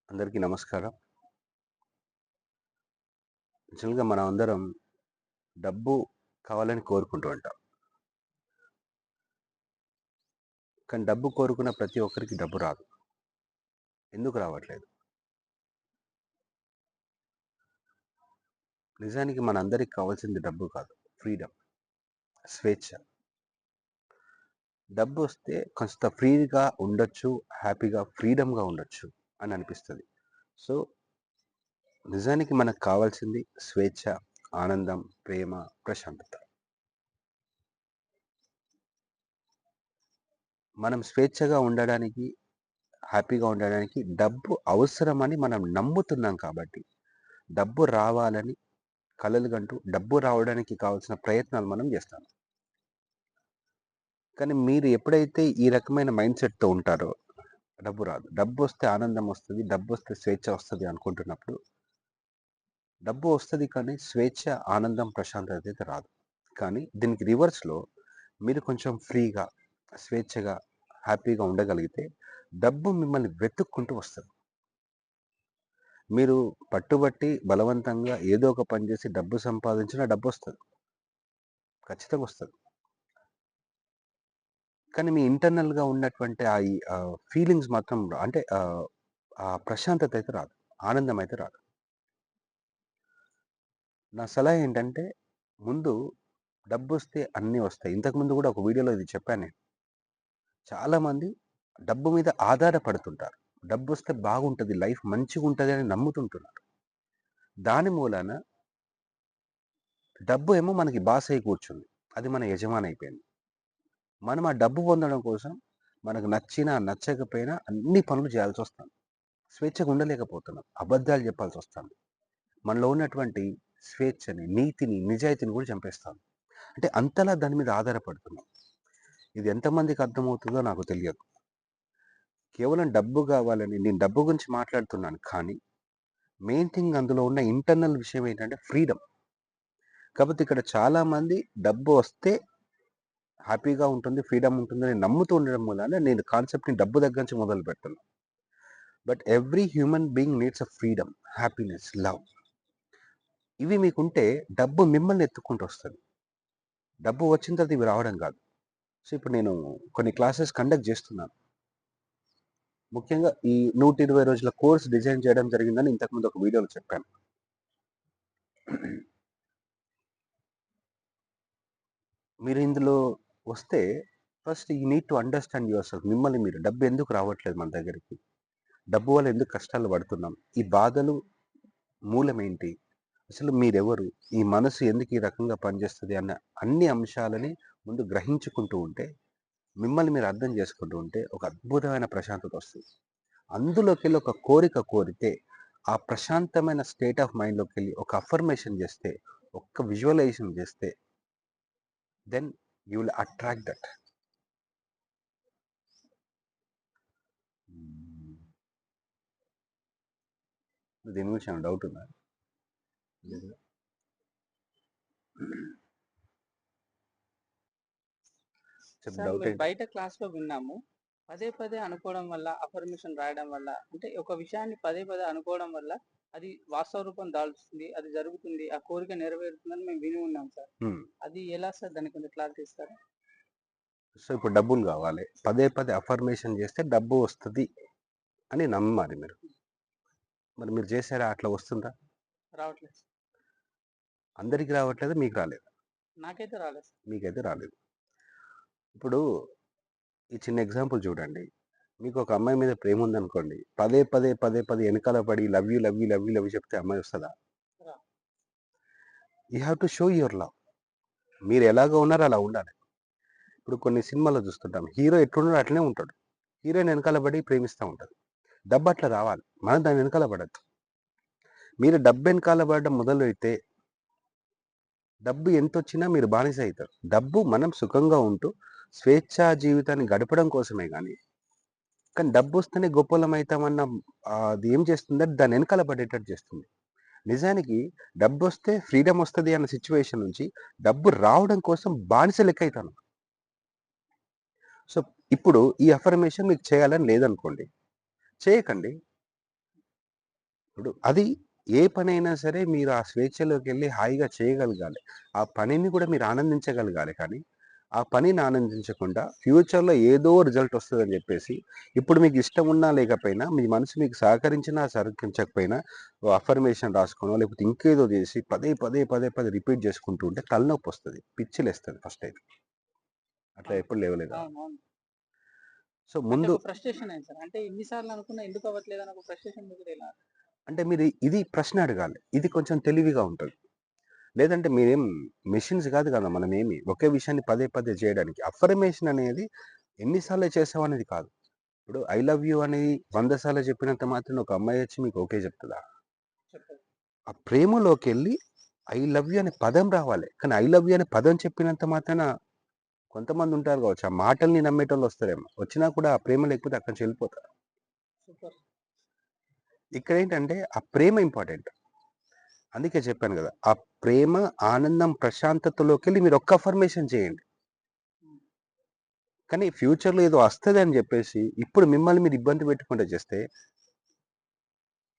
అందరికీ నమస్కారం. యాక్చువల్‌గా మనం అందరం డబ్బు కావాలని కోరుకుంటూ ఉంటాం. కానీ డబ్బు కోరుకున్న ప్రతి ఒక్కరికి డబ్బు రాదు. ఎందుకు రావట్లేదు? నిజానికి మనందరికి కావాల్సింది డబ్బు కాదు. ఫ్రీడమ్, స్వేచ్ఛ. డబ్బొస్తే కాస్త ఫ్రీగా ఉండొచ్చు, హ్యాపీగా, ఫ్రీడమ్‌గా ఉండొచ్చు అని అనిపిస్తది. సో, నిజానికి మనకు కావాల్సింది స్వేచ్ఛ, ఆనందం, ప్రేమ, ప్రశాంతత. మనం స్వేచ్ఛగా ఉండడానికి, హ్యాపీగా ఉండడానికి డబ్బు అవసరమని మనం నమ్ముతున్నాం కాబట్టి డబ్బు రావాలని కలలుగంటూ డబ్బు రావడానికి కావాల్సిన ప్రయత్నాలు మనం చేస్తాం. కానీ మీరు ఎప్పుడైతే ఈ రకమైన మైండ్‌సెట్‌తో ఉంటారో డబ్బు రాదు. డబ్బొస్తే ఆనందం వస్తది. డబ్బొస్తే స్వేచ్ఛ వస్తది అనుకుంటున్నప్పుడు డబ్బు వస్తది కానీ స్వేచ్ఛ, ఆనందం, ప్రశాంతత అయితే రాదు. కానీ దీనికి రివర్స్‌లో మీరు కొంచెం ఫ్రీగా, స్వేచ్ఛగా, హ్యాపీగా ఉండగలిగితే డబ్బు మిమ్మల్ని వెతుక్కుంటూ వస్తది. మీరు పట్టుబట్టి బలవంతంగా ఏదో ఒక పని చేసి డబ్బు సంపాదించినా డబ్బొస్తది. ఖచ్చితంగా వస్తది. కానీ మీ ఇంటర్నల్‌గా ఉన్నటువంటి ఈ ఫీలింగ్స్ మాత్రం అంటే ఆ ప్రశాంతత అయితే రాదు. ఆనందం అయితే రాదు. నా సలహా ఏంటంటే ముందు డబ్బొస్తే అన్నీ వస్తాయి. ఇంతకుముందు కూడా ఒక వీడియోలో ఇది చెప్పాను నేను. చాలామంది డబ్బు మీద ఆధారపడుతుంటారు. డబ్బొస్తే బాగుంటది. లైఫ్ మంచిగుంటది అని నమ్ముతుంటున్నారు. దాని మూలాన డబ్బు ఏమో మనకి బాస్ అయి కూర్చుంది. అది మన యజమాని అయిపోయింది. మనం ఆ డబ్బు పొందడం కోసం మనకు నచ్చినా, నచ్చకపోయినా అన్ని పనులు చేయాల్సొస్తుంది. స్వేచ్ఛగా ఉండలేకపోతున్నాం. అబద్ధాలు చెప్పాల్సొస్తుంది. మనలో ఉన్నటువంటి స్వేచ్ఛని, నీతిని, నిజాయితీని కూడా చంపేస్తాం. అంటే అంతలా దాని మీద ఆధారపడుతున్నాం. ఇది ఎంతమందికి అర్థమవుతుందో నాకు తెలియదు. కేవలం డబ్బు కావాలని నేను డబ్బు గురించి మాట్లాడుతున్నాను. కానీ మెయిన్ థింగ్ అందులో ఉన్న ఇంటర్నల్ విషయం ఏంటంటే ఫ్రీడమ్. కాపోతే ఇక్కడ చాలామంది డబ్బు వస్తే హ్యాపీగా ఉంటుంది, ఫ్రీడమ్ ఉంటుందని నమ్ముతూ ఉండడం మూలాన నేను కాన్సెప్ట్‌ని డబ్బు దగ్గర నుంచి మొదలుపెడుతున్నా. But every human being needs a freedom, happiness, love. ఇవి మీకుంటే డబ్బు మిమ్మల్ని ఎత్తుక్కుంటూ వస్తది. డబ్బు వచ్చిన తర్వాత ఇవి రావడం కాదు. సో, ఇప్పుడు నేను కొన్ని క్లాసెస్ కండక్ట్ చేస్తున్నాను. ముఖ్యంగా ఈ 120 రోజుల కోర్స్ డిజైన్ చేయడం జరిగిందని ఇంతకుముందు ఒక వీడియోలో చెప్పాను. మీరు ఇందులో వస్తే first you need to understand yourself. మిమ్మల్ని మీరు డబ్బు ఎందుకు రావట్లేదు మన దగ్గరికి? డబ్బు వల్ల ఎందుకు కష్టాలు పడుతున్నాం? ఈ బాధలు మూలమేంటి? అసలు మీరెవరు? ఈ మనసు ఎందుకు ఈ రకంగా పనిచేస్తది అన్న అన్ని అంశాలని ముందు గ్రహించుకుంటూ ఉంటే, మిమ్మల్ని మీరు అర్థం చేసుకుంటూ ఉంటే ఒక అద్భుతమైన ప్రశాంతత వస్తది. అందులోకెళ్ళి ఒక కోరిక కోరితే, ఆ ప్రశాంతమైన స్టేట్ ఆఫ్ మైండ్‌లోకెళ్ళి ఒక అఫర్మేషన్ చేస్తే, ఒక్క విజువలైజేషన్ చేస్తే, then you will attract that. Hmm. దీని గురించి ఏమైనా డౌట్ ఉందా? లేదు. చెప్పు సార్ డౌట్ మేము ఏంటి? బయట క్లాస్‌లో విన్నాము. పదే పదే అనుకోవడం వల్ల, అఫర్మేషన్ రాయడం వల్ల అంటే ఒక విషయాన్ని పదే పదే అనుకోవడం వల్ల అది వాస్తవ రూపం దాల్చుతుంది. అది జరుగుతుంది. ఆ కోరిక నెరవేరుతుందని మేము విని ఉన్నాం సార్. హ్మ్. అది ఎలా సార్? దానికి కొంచెం క్లారిటీ ఇస్తారా? సో, ఇప్పుడు డబ్బులు గావాలి. పదే పదే అఫర్మేషన్ చేస్తే డబ్బు వస్తది అని నమ్మాలి మీరు. మరి మీరు చేసారా? అట్లా వస్తుందా? రావట్లేదు సార్. అందరికి రావట్లేదా? మీకు రాలేదా? నాకైతే రాలేదు సార్. మీకైతే రాలేదు. ఇప్పుడు ఈ చిన్న ఎగ్జాంపుల్ చూడండి. మీకు ఒక అమ్మాయి మీద ప్రేమ ఉందనుకోండి. పదే పదే, పదే పదే ఎనకాల పడి love you, love you, love you, love you చెప్తే అమ్మాయి వస్తదా? రా you have to show your love. మీరు ఎలాగో ఉన్నారో అలా ఉండాలి. ఇప్పుడు కొన్ని సినిమాల్లో చూస్తుంటాం. హీరో ఎట్లున్నాడో అట్లనే ఉంటాడు. హీరోయిన్ ఎనకాల పడి ప్రేమిస్తా ఉంటది. డబ్బు అట్లా రావాలి. మనం దాని వెనకాల పడొద్దు. మీరు డబ్బెనకాల పడడం మొదలుపెడితే డబ్బు ఎంతొచ్చినా మీరు బానిస అయితారు. డబ్బు మనం సుఖంగా ఉంటూ స్వేచ్ఛా జీవితాన్ని గడపడం కోసమే గానీ, కానీ డబ్బొస్తేనే గొప్పోళ్ళమైతామన్న అది ఏం చేస్తుందంటే దాని ఎనకాల పడేటట్టు చేస్తుంది. నిజానికి డబ్బొస్తే ఫ్రీడమ్ వస్తది అన్న సిట్యుయేషన్ నుంచి డబ్బు రావడం కోసం బానిస లెక్కయితాను. సో, ఇప్పుడు ఈ అఫర్మేషన్ మీకు చేయాలని లేదనుకోండి. చేయకండి. ఇప్పుడు అది ఏ పనైనా సరే మీరు ఆ స్వేచ్ఛలోకెళ్ళి హాయిగా చేయగలగాలి. ఆ పనిని కూడా మీరు ఆనందించగలగాలి. కానీ, ఆ పనిని ఆనందించకుండా ఫ్యూచర్‌లో ఏదో రిజల్ట్ వస్తదని జెప్పేసి, ఇప్పుడు మీకు ఇష్టం ఉన్నా లేకపోయినా, మీ మనసు మీకు సహకరించినా, సహకరించకపోయినా ఓ అఫర్మేషన్ రాసుకోనో, లేకపోతే ఇంకేదో జేసి పదే పదే రిపీట్ చేసుకుంటూ ఉంటే తలనొప్పొస్తది. పిచ్చిలేస్తది ఫస్ట్ అయితే. అట్లా అవును. ఎప్పుడు లేవలేదా? అవునవును. సో, అంటే ముందు ఒక ఫ్రస్ట్రేషన్ అయింది సార్. అంటే ఎన్ని సార్లు అనుకున్నా ఎందుకు అవ్వట్లేదని ఒక ఫ్రస్ట్రేషన్ దగ్గర ఎలా? అంటే మీరు ఇది ప్రశ్న అడగాలి. ఇది కొంచెం తెలివిగా ఉంటది. లేదంటే మీరేం మెషిన్స్ కాదు కదా! మనమేమి. ఒకే విషయాన్ని పదే పదే చేయడానికి. అఫర్మేషన్ అనేది ఎన్ని సార్లు చేసావనేది కాదు. ఇప్పుడు ఐ లవ్ యూ అనేది 100 సార్లు చెప్పినంత మాత్రాన ఒక అమ్మాయి వచ్చి మీకు ఓకే చెప్తదా? చెప్పదు. ఆ ప్రేమలోకెళ్ళి ఐ లవ్ యూ అనే పదం రావాలి. కానీ ఐ లవ్ యూ అనే పదం చెప్పినంత మాత్రాన కొంతమంది ఉంటారు కావచ్చు. ఆ మాటల్ని నమ్మేటోళ్ళు వస్తారేమో. వచ్చినా కూడా ఆ ప్రేమ లేకపోతే అక్కడి నుంచి వెళ్ళిపోతారు. సూపర్. ఇక్కడేంటంటే ఆ ప్రేమ ఇంపార్టెంట్. అందుకే చెప్పాను కదా! ఆ ప్రేమ, ఆనందం, ప్రశాంతతలోకెళ్ళి మీరు ఒక్క అఫర్మేషన్ చేయండి. హ్మ్. కానీ ఫ్యూచర్‌లో ఏదో వస్తదని జెప్పేసి, ఇప్పుడు మిమ్మల్ని మీరు ఇబ్బంది పెట్టుకుంటా చేస్తే,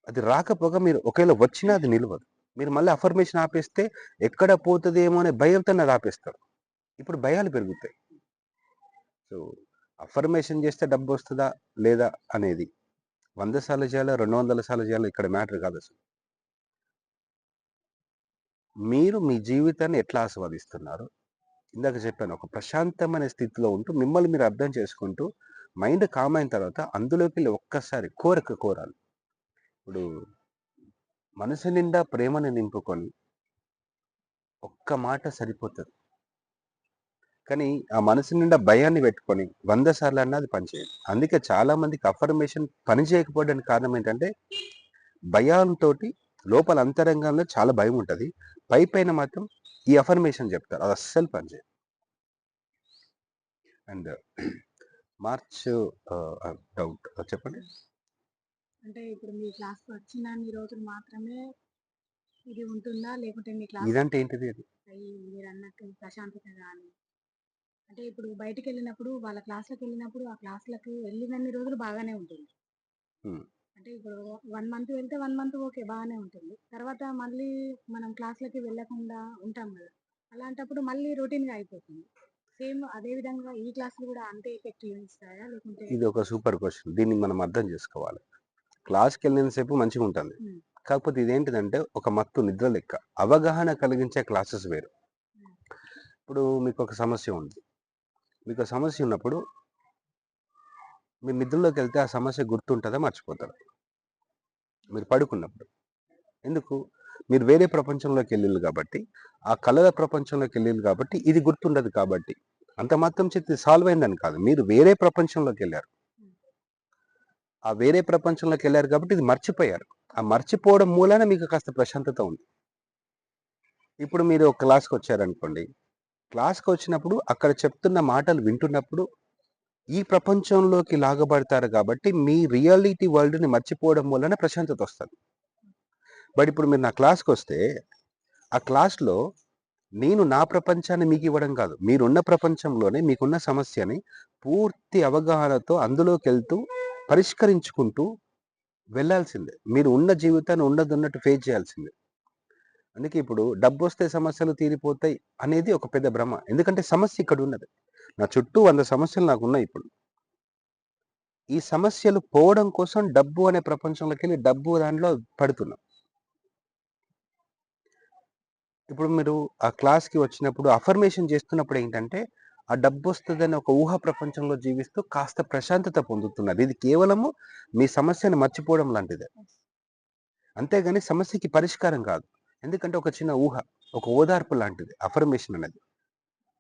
అది రాకపోగా మీరు ఒకవేళ వచ్చినా అది నిలవదు. మీరు మళ్ళీ అఫర్మేషన్ ఆపేస్తే, ఎక్కడ పోతదేమో అనే భయంతోని అది ఆపేస్తారు. ఇప్పుడు భయాలు పెరుగుతాయి. సో, అఫర్మేషన్ చేస్తే డబ్బొస్తదా? లేదా? అనేది 100 సార్లు చేయాలా? 200 సార్లు చేయాలా? ఇక్కడ మ్యాటర్ కాదసలు. మీరు మీ జీవితాన్ని ఎట్లా ఆస్వాదిస్తున్నారు? ఇందాక చెప్పాను. ఒక ప్రశాంతమైన స్థితిలో ఉంటూ, మిమ్మల్ని మీరు అర్థం చేసుకుంటూ, మైండ్ కామ్ అయిన తర్వాత అందులోకెళ్ళి ఒక్కసారి కోరిక కోరాలి. ఇప్పుడు మనసు నిండా ప్రేమను నింపుకొని, ఒక్క మాట సరిపోతది. కానీ ఆ మనసు నిండా భయాన్ని పెట్టుకొని 100 సార్లన్నా అది పనిచేయదు. అందుకే చాలా మందికి అఫర్మేషన్ పని చేయకపోవడానికి కారణం ఏంటంటే, భయంతోటి లోపల అంతరంగంలో చాలా భయముంటది. పైపైన మాత్రం ఈ అఫర్మేషన్ చెప్తారు. అది అస్సలు పనిచేయదు. అండ్ మార్చ్ డౌట్ చెప్పండి? అంటే ఇప్పుడు మీ క్లాస్‌కి వచ్చినన్ని రోజులు మాత్రమే ఇది ఉంటుందా? లేకుంటే మీ క్లాస్ ఇదంటే ఏంటిది అది? మీరన్నట్టు ప్రశాంతత గాని, అంటే ఇప్పుడు బయటికెళ్ళినప్పుడు వాళ్ళ క్లాస్‌లకెళ్ళినప్పుడు, ఆ క్లాస్‌లకి వెళ్ళినన్ని రోజులు బాగానే ఉంటుంది. హ్మ్. అంటే ఇప్పుడు 1 మంత్ వెళ్తే 1 మంత్ ఓకే. బాగానే ఉంటుంది. తర్వాత మళ్ళీ మనం క్లాస్‌లకి వెళ్ళకుండా ఉంటాం గదా! అలాంటప్పుడు మళ్ళీ రొటీన్‌గా అయిపోతుంది. సేమ్ అదే విధంగా ఈ క్లాస్‌లు గూడా అంతే ఎఫెక్ట్ చూపిస్తాయా? లేకుంటే ఇది ఒక సూపర్ క్వెషన్. దీన్ని మనం అర్థం చేసుకోవాలి. క్లాస్‌కెళ్ళినంత సేపు మంచిగుంటది. హ్మ్. కాకపోతే ఇదేంటిదంటే ఒక మత్తు నిద్ర లెక్క. అవగాహన కలిగించే క్లాసెస్ వేరు. హ్మ్. ఇప్పుడు మీకొక సమస్య ఉంది. మీకో సమస్య ఉన్నప్పుడు మీరు నిద్రలోకెళ్తే ఆ సమస్య గుర్తుంటదా? మర్చిపోతారా? మీరు పడుకున్నప్పుడు. ఎందుకు? మీరు వేరే ప్రపంచంలోకెళ్ళిర్రు గాబట్టి, ఆ కలల ప్రపంచంలోకెళ్ళిర్రు గాబట్టి, ఇది గుర్తుండదు కాబట్టి. అంత మాత్రం చేత ఇది సాల్వ్ అయిందని కాదు. మీరు వేరే ప్రపంచంలోకెళ్లారు. హ్మ్. ఆ వేరే ప్రపంచంలోకెళ్లారు కాబట్టి ఇది మర్చిపోయారు. ఆ మర్చిపోవడం మూలాన మీకు కాస్త ప్రశాంతత ఉంది. ఇప్పుడు మీరు ఒక క్లాస్‌కొచ్చారనుకోండి. క్లాస్‌కొచ్చినప్పుడు అక్కడ చెప్తున్న మాటలు వింటున్నప్పుడు, ఈ ప్రపంచంలోకి లాగబడతారు గాబట్టి, మీ రియాలిటీ వరల్డ్‌ని మర్చిపోవడం వలన ప్రశాంతతొస్తది. బట్ ఇప్పుడు మీరు నా క్లాస్‌కొస్తే, ఆ క్లాస్‌లో నేను నా ప్రపంచాన్ని మీకివ్వడం కాదు. మీరున్న ప్రపంచంలోనే మీకున్న సమస్యని పూర్తి అవగాహనతో అందులోకెళ్తూ పరిష్కరించుకుంటూ వెళ్ళాల్సిందే. మీరు ఉన్న జీవితాన్ని ఉన్నదున్నట్టు ఫేస్ చేయాల్సిందే. అందుకే ఇప్పుడు డబ్బొస్తే సమస్యలు తీరిపోతాయి అనేది ఒక పెద్ద భ్రమ. ఎందుకంటే సమస్య ఇక్కడున్నది. నా చుట్టూ 100 సమస్యలు నాకున్నాయి ఇప్పుడు. ఈ సమస్యలు పోవడం కోసం డబ్బు అనే ప్రపంచంలోకెళ్ళి డబ్బు దాంట్లో పడుతున్నాం. ఇప్పుడు మీరు ఆ క్లాస్‌కి వచ్చినప్పుడు అఫర్మేషన్ చేస్తున్నప్పుడు ఏంటంటే, ఆ డబ్బొస్తదని ఒక ఊహా ప్రపంచంలో జీవిస్తూ కాస్త ప్రశాంతత పొందుతున్నారు. ఇది కేవలము మీ సమస్యను మర్చిపోవడం లాంటిదే. అంతేగాని సమస్యకి పరిష్కారం కాదు. ఎందుకంటే ఒక చిన్న ఊహ, ఒక ఓదార్పు లాంటిది అఫర్మేషన్ అనేది.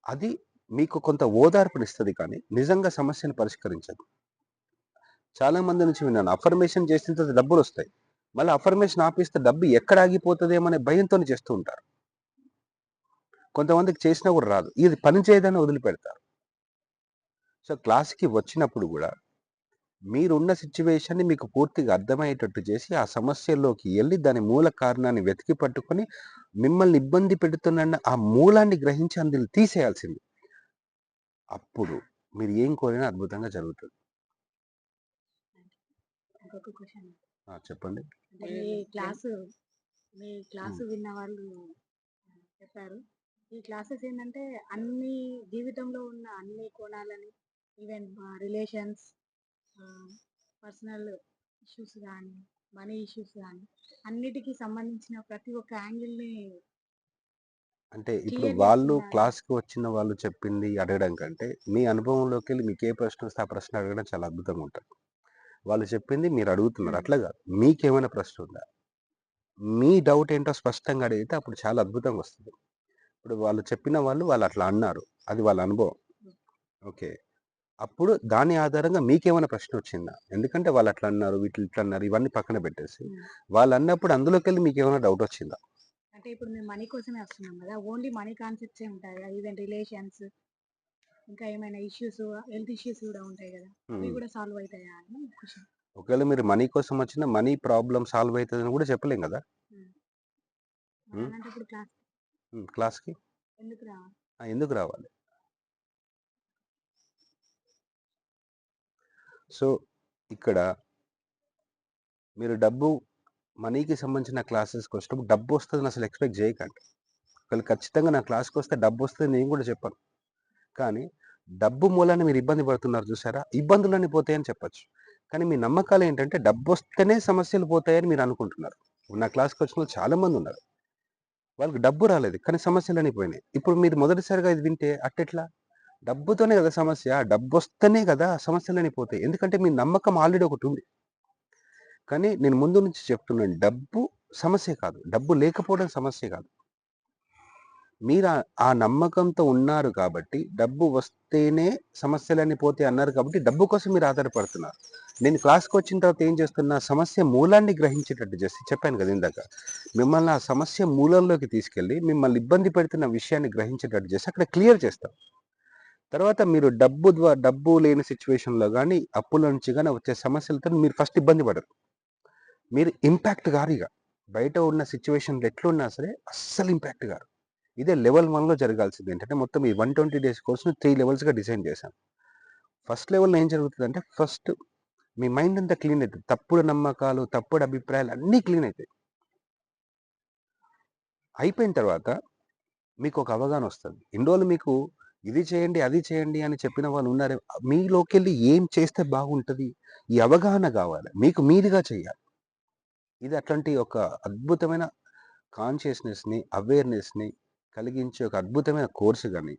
అది మీకు కొంత ఓదార్పునిస్తది కానీ, నిజంగా సమస్యను పరిష్కరించదు. చాలా మంది నుంచి విన్నాను. అఫర్మేషన్ చేసిన తర్వాత డబ్బులొస్తాయి. మళ్ళీ అఫర్మేషన్ ఆపేస్తే డబ్బు ఎక్కడ ఆగిపోతదేమో అనే భయంతోని చేస్తూ ఉంటారు. కొంతమందికి చేసినా కూడా రాదు. ఇది పని చేయదని వదిలిపెడతారు. సో, క్లాస్‌కి వచ్చినప్పుడు గూడా మీరున్న సిట్యుయేషన్‌ని మీకు పూర్తిగా అర్థమయ్యేటట్టు చేసి, ఆ సమస్యలోకి ఎళ్లి దాని మూల కారణాన్ని వెతికి పట్టుకొని, మిమ్మల్ని ఇబ్బంది పెడుతున్న ఆ మూలాన్ని గ్రహించి అందులో తీసేయాల్సింది. అప్పుడు మీరు ఏం కోరినా అద్భుతంగా జరుగుతది. ఇంకొక క్వశ్చన్. చెప్పండి. అంటే మీరు మీ ఎన్- క్లాసు ఉమ్. విన్న వాళ్ళు చెప్పారు. ఈ క్లాసెస్ ఏంటంటే అన్ని జీవితంలో ఉన్న అన్ని కోణాలని, ఈవెన్ రిలేషన్స్, పర్సనల్ ఇష్యూస్ కానీ, మనీ ఇష్యూస్ కానీ, అన్నిటికీ సంబంధించిన ప్రతి ఒక్క యాంగిల్ని అంటే ఇప్పుడు క్లియర్ వాళ్ళు చేస్తున్నారు. క్లాస్కి వచ్చిన వాళ్ళు చెప్పింది అడగడం కంటే మీ అనుభవంలోకి వెళ్ళి మీకు ఏ ప్రశ్న వస్తే ఆ ప్రశ్న అడగడం చాలా అద్భుతంగా ఉంటుంది. వాళ్ళు చెప్పింది మీరు అడుగుతున్నారు, అట్లా కాదు. మీకేమైనా ప్రశ్న ఉందా, మీ డౌట్ ఏంటో స్పష్టంగా అడిగితే అప్పుడు చాలా అద్భుతంగా వస్తుంది. ఇప్పుడు వాళ్ళు చెప్పిన వాళ్ళు అట్లా అన్నారు, అది వాళ్ళ అనుభవం. ఓకే, అప్పుడు దాని ఆధారంగా మీకేమైనా ప్రశ్న వచ్చిందా? ఎందుకంటే వాళ్ళు అట్లా అన్నారు, వీటిని ఇట్లా అన్నారు, ఇవన్నీ పక్కన పెట్టేసి వాళ్ళు అన్నప్పుడు అందులోకి వెళ్ళి మీకు ఏమైనా డౌట్ వచ్చిందా? అంటే ఇప్పుడు మేము మనీ కోసమే వస్తున్నాం కదా, ఓన్లీ మనీ కాన్సెప్ట్సే ఉంటాయి కదా, ఈవెన్ రిలేషన్స్, ఇంకా ఏమైనా ఇష్యూస్, హెల్త్ ఇష్యూస్ కూడా ఉంటాయి కదా, అవి కూడా సాల్వ్ అవుతాయా అని క్వశ్చన్. ఒకవేళ మీరు మనీ కోసం వచ్చిన మనీ ప్రాబ్లం సాల్వ్ అవుతుందని కూడా చెప్పలేం కదా మరి అలాంటప్పుడు క్లాస్కి. ఎందుకు రావాలి? ఎందుకు రావాలి? సో ఇక్కడ మీరు మనీకి సంబంధించిన క్లాసెస్కి వచ్చినప్పుడు డబ్బు వస్తుందని అసలు ఎక్స్పెక్ట్ చేయకండి. ఒకవేళ ఖచ్చితంగా నా క్లాస్కి వస్తే డబ్బు వస్తుంది నేను కూడా చెప్పాను, కానీ డబ్బు మూలాన్ని మీరు ఇబ్బంది పడుతున్నారు చూసారా, ఇబ్బందులన్నీ పోతాయని చెప్పచ్చు. కానీ మీ నమ్మకాలు ఏంటంటే డబ్బు వస్తేనే సమస్యలు పోతాయని మీరు అనుకుంటున్నారు. నా క్లాస్కి వచ్చిన వాళ్ళు చాలామంది ఉన్నారు, వాళ్ళకి డబ్బు రాలేదు కానీ సమస్యలన్నీ పోయినాయి. ఇప్పుడు మీరు మొదటిసారిగా ఇది వింటే అట్టెట్లా? డబ్బుతోనే కదా సమస్య, డబ్బు వస్తేనే కదా సమస్యలన్నీ పోతాయి. ఎందుకంటే మీ నమ్మకం ఆల్రెడీ ఒకటి ఉంది. కానీ నేను ముందు నుంచి చెప్తున్నాను, డబ్బు సమస్య కాదు, డబ్బు లేకపోవడం సమస్య కాదు. మీరు ఆ నమ్మకంతో ఉన్నారు కాబట్టి డబ్బు వస్తేనే సమస్యలన్నీ పోతే అన్నారు కాబట్టి డబ్బు కోసం మీరు ఆధారపడుతున్నారు. నేను క్లాస్కి వచ్చిన తర్వాత ఏం చేస్తున్నా, సమస్య మూలాన్ని గ్రహించేటట్టు చేసి చెప్పాను కదా ఇందాక, మిమ్మల్ని ఆ సమస్య మూలంలోకి తీసుకెళ్ళి మిమ్మల్ని ఇబ్బంది పెడుతున్న విషయాన్ని గ్రహించేటట్టు చేసి అక్కడ క్లియర్ చేస్తాం. తర్వాత మీరు డబ్బు లేని సిచ్యువేషన్లో కానీ అప్పుల నుంచి కానీ వచ్చే సమస్యలతో మీరు ఫస్ట్ ఇబ్బంది పడరు, మీరు ఇంపాక్ట్ గారు. ఇక బయట ఉన్న సిచ్యువేషన్లు ఎట్లున్నా సరే అస్సలు ఇంపాక్ట్ గారు. ఇదే లెవెల్ 1లో జరగాల్సింది. ఏంటంటే మొత్తం ఈ 120 డేస్ కోర్సును 3 లెవెల్స్గా డిజైన్ చేశాను. ఫస్ట్ లెవెల్లో ఏం జరుగుతుందంటే, ఫస్ట్ మీ మైండ్ అంతా క్లీన్ అవుతుంది, తప్పుడు నమ్మకాలు, తప్పుడు అభిప్రాయాలు అన్నీ క్లీన్ అవుతాయి. అయిపోయిన తర్వాత మీకు ఒక అవగాహన వస్తుంది. ఇన్ని రోజులు మీకు ఇది చేయండి అది చేయండి అని చెప్పిన వాళ్ళు ఉన్నారు, మీలోకి వెళ్ళి ఏం చేస్తే బాగుంటుంది, ఈ అవగాహన కావాలి, మీకు మీరుగా చేయాలి. ఇది అట్లాంటి ఒక అద్భుతమైన కాన్షియస్నెస్ని, అవేర్నెస్ని కలిగించే ఒక అద్భుతమైన కోర్సు. కానీ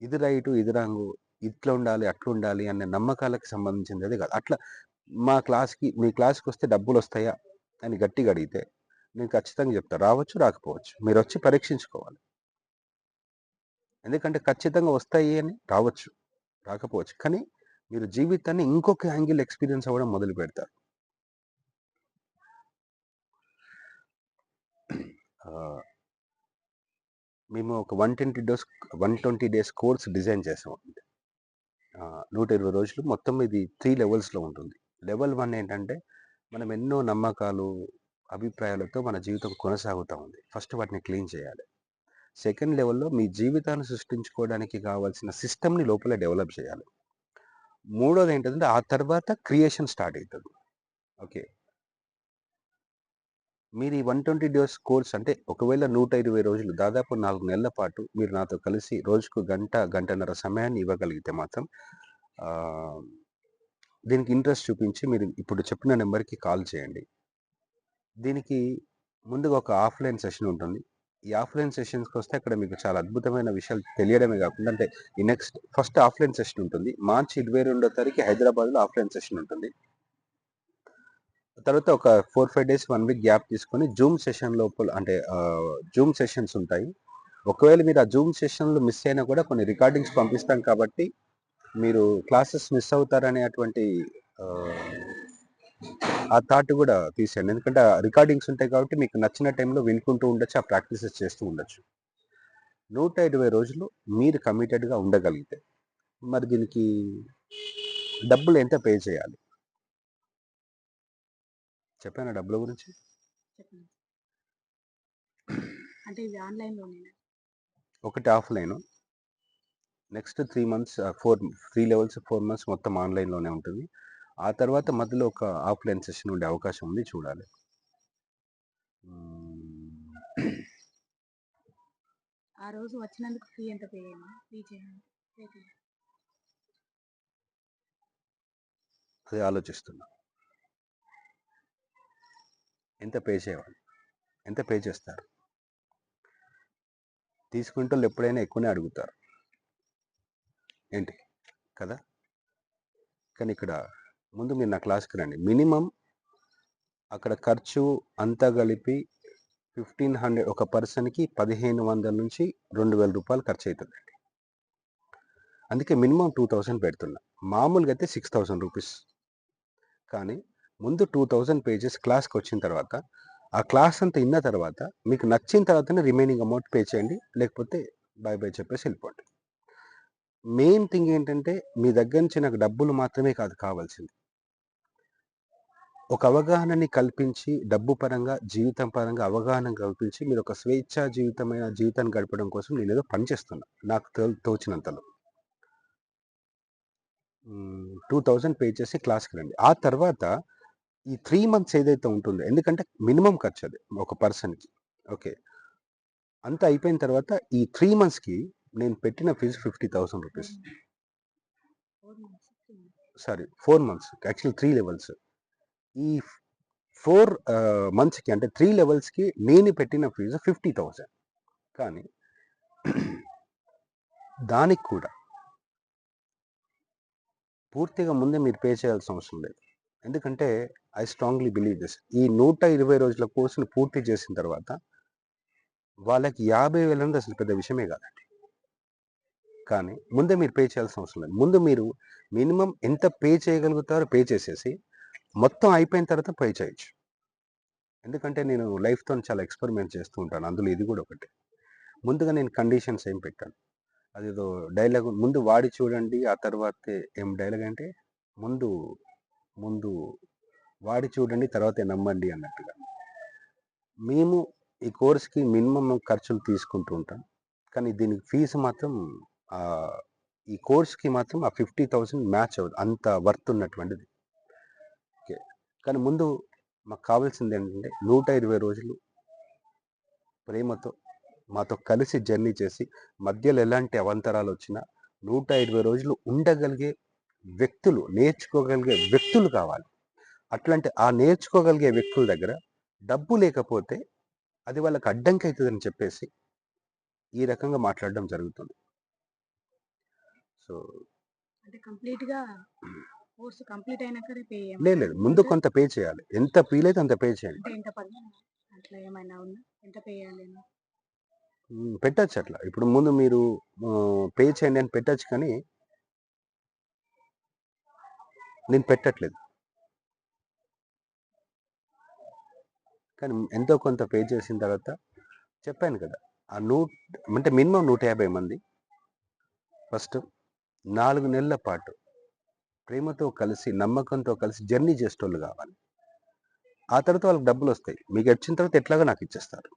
ఇది రైటు ఇది రాంగు, ఇట్లా ఉండాలి అట్లా ఉండాలి అనే నమ్మకాలకు సంబంధించింది అది కాదు. అట్లా మీ క్లాస్కి వస్తే డబ్బులు వస్తాయా అని గట్టిగా అడిగితే నేను ఖచ్చితంగా చెప్తాను, రావచ్చు రాకపోవచ్చు, మీరు వచ్చి పరీక్షించుకోవాలి. ఎందుకంటే ఖచ్చితంగా వస్తాయి అని రావచ్చు, రాకపోవచ్చు, కానీ మీరు జీవితాన్ని ఇంకొక యాంగిల్ ఎక్స్పీరియన్స్ అవ్వడం మొదలు పెడతారు. మేము ఒక 120 డేస్ కోర్స్ డిజైన్ చేసాం. 120 రోజులు మొత్తం. ఇది 3 లెవెల్స్లో ఉంటుంది. లెవెల్ 1 ఏంటంటే, మనం ఎన్నో నమ్మకాలు, అభిప్రాయాలతో మన జీవితం కొనసాగుతూ ఉంది. ఫస్ట్ వాటిని క్లీన్ చేయాలి. సెకండ్ లెవెల్లో మీ జీవితాన్ని సృష్టించుకోవడానికి కావాల్సిన సిస్టమ్ని లోపల డెవలప్ చేయాలి. మూడోది ఏంటంటే, ఆ తర్వాత క్రియేషన్ స్టార్ట్ అవుతుంది. ఓకే, మీరు ఈ 120 డేస్ కోర్స్ అంటే ఒకవేళ 120 రోజులు, దాదాపు 4 నెలల పాటు మీరు నాతో కలిసి రోజుకు గంటన్నర సమయాన్ని ఇవ్వగలిగితే మాత్రం దీనికి ఇంట్రెస్ట్ చూపించి మీరు ఇప్పుడు చెప్పిన నెంబర్కి కాల్ చేయండి. దీనికి ముందుగా ఒక ఆఫ్లైన్ సెషన్ ఉంటుంది. ఈ ఆఫ్లైన్ సెషన్స్కి వస్తే అక్కడ మీకు చాలా అద్భుతమైన విషయాలు తెలియడమే కాకుండా, అంటే ఈ ఫస్ట్ ఆఫ్లైన్ సెషన్ ఉంటుంది. మార్చి 22వ తారీఖు హైదరాబాద్లో ఆఫ్లైన్ సెషన్ ఉంటుంది. తర్వాత ఒక 4-5 డేస్ 1 వీక్ గ్యాప్ తీసుకొని జూమ్ సెషన్ లోపల, అంటే జూమ్ సెషన్స్ ఉంటాయి. ఒకవేళ మీరు ఆ జూమ్ సెషన్లు మిస్ అయినా కూడా కొన్ని రికార్డింగ్స్ పంపిస్తాం కాబట్టి మీరు క్లాసెస్ మిస్ అవుతారనేటువంటి ఆ థాట్ కూడా తీసేయండి. ఎందుకంటే రికార్డింగ్స్ ఉంటాయి కాబట్టి మీకు నచ్చిన టైంలో వినుకుంటూ ఉండొచ్చు, ఆ ప్రాక్టీసెస్ చేస్తూ ఉండొచ్చు. 120 రోజులు మీరు కమిటెడ్గా ఉండగలిగితే మరి దీనికి డబ్బులు ఎంత పే చేయాలి? చెప్పాను డబ్బుల గురించి. చెప్పండి. అంటే ఇది ఆన్లైన్లోనేనా? ఒకటి offline, next 3 months 3 levels 4 months మొత్తం ఆన్లైన్లోనే ఉంటుంది. ఆ తర్వాత మధ్యలో ఒక ఆఫ్లైన్ సెషన్ ఉండే అవకాశం ఉంది, చూడాలి. ఆ రోజు వచ్చినందుకు ఫీ ఎంత పే చేయాలి? పే చేయాలి. అదే ఆలోచిస్తున్నా, ఎంత పే చేయాలి, ఎంత పే చేస్తారు. తీసుకుంటే వాళ్ళు ఎప్పుడైనా ఎక్కువనే అడుగుతారు ఏంటి కదా. కానీ ఇక్కడ ముందు మీరు నా క్లాస్కి రండి. మినిమం అక్కడ ఖర్చు అంతా కలిపి 1500, ఒక పర్సన్కి 1500 నుంచి 2000 రూపాయలు ఖర్చు అవుతుందండి. అందుకే మినిమం 2000 పెడుతున్నా. మామూలుగా అయితే 6000 రూపీస్. కానీ ముందు 2000 పేజెస్ క్లాస్కి వచ్చిన తర్వాత, ఆ క్లాస్ అంతా విన్న తర్వాత మీకు నచ్చిన తర్వాతనే రిమైనింగ్ అమౌంట్ పే చేయండి, లేకపోతే బాయ్ బాయ్ చెప్పేసి వెళ్ళిపోండి. మెయిన్ థింగ్ ఏంటంటే, మీ దగ్గర నుంచి నాకు డబ్బులు మాత్రమే కాదు కావాల్సింది, ఒక అవగాహనని కల్పించి, డబ్బు పరంగా జీవితం పరంగా అవగాహన కల్పించి, మీరు ఒక స్వేచ్ఛా జీవితాన్ని గడపడం కోసం నేను ఏదో పనిచేస్తున్నా నాకు తోచినంతలో. 2000 పే చేసి క్లాస్కి రండి. ఆ తర్వాత ఈ 3 months ఏదైతే ఉంటుందో, ఎందుకంటే మినిమం ఖర్చు అది ఒక పర్సన్కి. ఓకే, అంతా అయిపోయిన తర్వాత ఈ 3 monthsకి నేను పెట్టిన fees 50,000 rupees. Sorry, 4 months, actually 3 levels. ఈ 4 monthsకి అంటే 3 levelsకి నేను పెట్టిన ఫీజు 50,000. కానీ దానికి కూడా పూర్తిగా ముందే మీరు పే చేయాల్సిన అవసరం లేదు. ఎందుకంటే ఐ స్ట్రాంగ్లీ బిలీవ్ దిస్. ఈ 120 రోజుల కోర్సును పూర్తి చేసిన తర్వాత వాళ్ళకి 50,000 అనేది అసలు పెద్ద విషయమే కాదండి. కానీ ముందే మీరు పే చేయాల్సిన అవసరం లేదు. ముందు మీరు మినిమం ఎంత పే చేయగలుగుతారో పే చేసేసి మొత్తం అయిపోయిన తర్వాత పే చేయొచ్చు. ఎందుకంటే నేను లైఫ్తో చాలా ఎక్స్పెరిమెంట్ చేస్తూ ఉంటాను, అందులో ఇది కూడా ఒకటి. ముందుగా నేను కండిషన్స్ ఏం పెట్టాను, అదేదో డైలాగ్, ముందు వాడి చూడండి ఆ తర్వాతే, ఏం డైలాగ్ అంటే, ముందు ముందు వాడి చూడండి తర్వాతే నమ్మండి అన్నట్టుగా. మేము ఈ కోర్స్కి మినిమం ఖర్చులు తీసుకుంటూ ఉంటాం, కానీ దీనికి ఫీజు మాత్రం ఈ కోర్స్కి మాత్రం ఆ 50,000 మ్యాచ్ అవ్వదు, అంత వర్త్ ఉన్నటువంటిది. ఓకే, కానీ ముందు మాకు కావాల్సింది ఏంటంటే 120 రోజులు ప్రేమతో మాతో కలిసి జర్నీ చేసి, మధ్యలో ఎలాంటి అవాంతరాలు వచ్చినా 120 రోజులు ఉండగలిగే వ్యక్తులు, నేర్చుకోగలిగే వ్యక్తులు కావాలి. అట్లాంటి ఆ నేర్చుకోగలిగే వ్యక్తుల దగ్గర డబ్బు లేకపోతే అది వాళ్ళకి అడ్డంకి అవుతుందని చెప్పేసి ఈ రకంగా మాట్లాడడం జరుగుతుంది. సో అంటే కంప్లీట్‌గా కోర్స్ కంప్లీట్ అయినాకనే పే లేదు, చేయమంటారా? ముందు కొంత పే చేయాలి, ఎంత వీలైతే అంత పే చేయండి. అంటే ఎంత అట్లా ఏమైనా ఉందా? ఎంత పే చేయాలి అని? పెట్టచ్చు అట్లా. ఇప్పుడు ముందు మీరు పే చేయండి అని పెట్టచ్చు, కానీ నేను పెట్టట్లేదు. కానీ ఎంతో కొంత పే చేసిన తర్వాత చెప్పాను కదా, అంటే మినిమం 150 మంది ఫస్ట్ 4 నెలల పాటు ప్రేమతో కలిసి, నమ్మకంతో కలిసి జర్నీ చేసేటోళ్ళు కావాలి. ఆ తర్వాత వాళ్ళకి డబ్బులు వస్తాయి, మీకు వచ్చిన తర్వాత ఎట్లాగా నాకు ఇచ్చేస్తారు,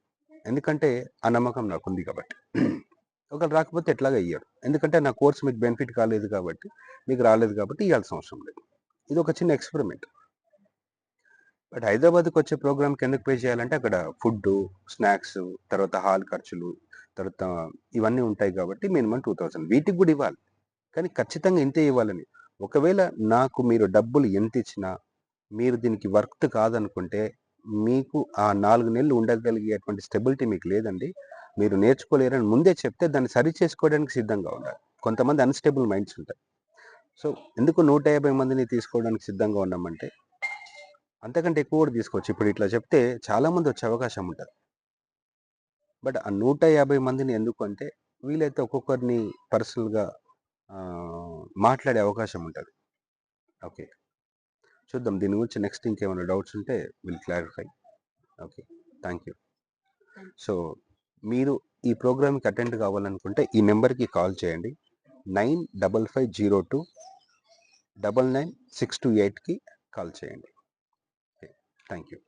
ఎందుకంటే ఆ నమ్మకం నాకు ఉంది కాబట్టి. ఒకరు రాకపోతే ఎట్లాగా ఇయ్యరు, ఎందుకంటే నా కోర్స్ మీకు బెనిఫిట్ కాలేదు కాబట్టి, మీకు రాలేదు కాబట్టి ఇవ్వాల్సిన అవసరం లేదు. ఇది ఒక చిన్న ఎక్స్పెరిమెంట్. బట్ హైదరాబాద్కి వచ్చే ప్రోగ్రామ్కి ఎందుకు పే చేయాలంటే, అక్కడ ఫుడ్, స్నాక్స్, తర్వాత హాల్ ఖర్చులు, తర్వాత ఇవన్నీ ఉంటాయి కాబట్టి మినిమం 2000 వీటికి కూడా ఇవ్వాలి. కానీ ఖచ్చితంగా ఇంతే ఇవ్వాలని. ఒకవేళ నాకు మీరు డబ్బులు ఎంత ఇచ్చినా మీరు దీనికి వర్త్ కాదనుకుంటే, మీకు ఆ 4 నెలలు ఉండగలిగేటువంటి స్టెబిలిటీ మీకు లేదండి, మీరు నేర్చుకోలేరని ముందే చెప్తే దాన్ని సరి చేసుకోవడానికి సిద్ధంగా ఉండాలి. కొంతమంది అన్స్టేబుల్ మైండ్స్ ఉంటాయి. సో ఎందుకు 150 మందిని తీసుకోవడానికి సిద్ధంగా ఉన్నామంటే, అంతకంటే ఎక్కువ కూడా తీసుకోవచ్చు. ఇప్పుడు ఇట్లా చెప్తే చాలామంది వచ్చే అవకాశం ఉంటుంది. బట్ ఆ 150 మందిని ఎందుకు అంటే, వీలైతే ఒక్కొక్కరిని పర్సనల్గా మాట్లాడే అవకాశం ఉంటుంది. ఓకే, చూద్దాం దీని గురించి నెక్స్ట్ ఇంకేమైనా డౌట్స్ ఉంటే will clarify. Okay, thank you. So మీరు ఈ ప్రోగ్రామ్కి అటెండ్ కావాలనుకుంటే ఈ నెంబర్కి కాల్ చేయండి, 9550299628కి కాల్ చేయండి. Okay, thank you.